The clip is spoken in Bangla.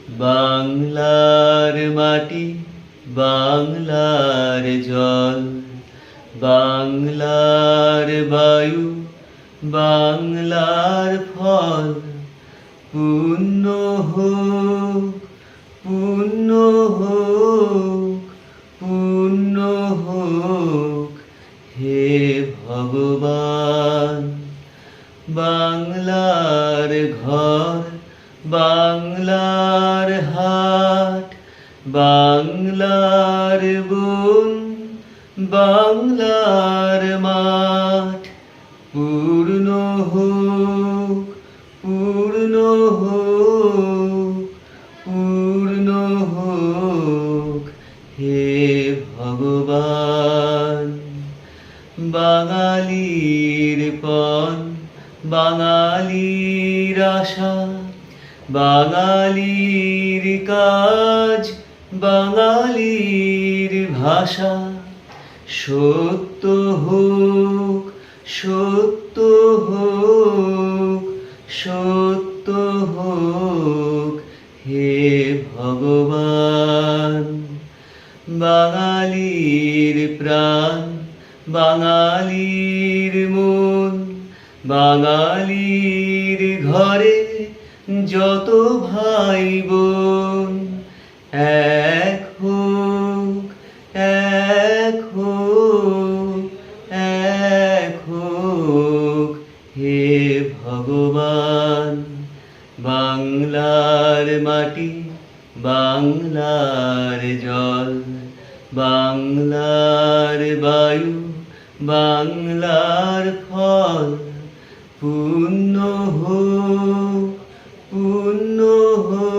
বাংলার মাটি, বাংলার জল, বাংলার বায়ু, বাংলার ফল। পূর্ণ হোক, পূর্ণ হোক, পূর্ণ হোক হে ভগবান। বাংলার ঘর, বাংলার হাট, বাংলার বন, বাংলার মাঠ। পূর্ণ হোক, পূর্ণ হোক, পূর্ণ হোক হে ভগবান। বাঙালির পণ, বাঙালির আশা, বাঙালির কাজ, বাঙালির ভাষা। সত্য হোক, সত্য হোক, সত্য হোক হে ভগবান। বাঙালির প্রাণ, বাঙালির মন, বাঙালির ঘরে যত ভাই বোন। এক হোক, এক হোক, এক হোক হে ভগবান। বাংলার মাটি, বাংলার জল, বাংলার বায়ু, বাংলার ফল। পূর্ণ হোক, পূর্ণ হোক।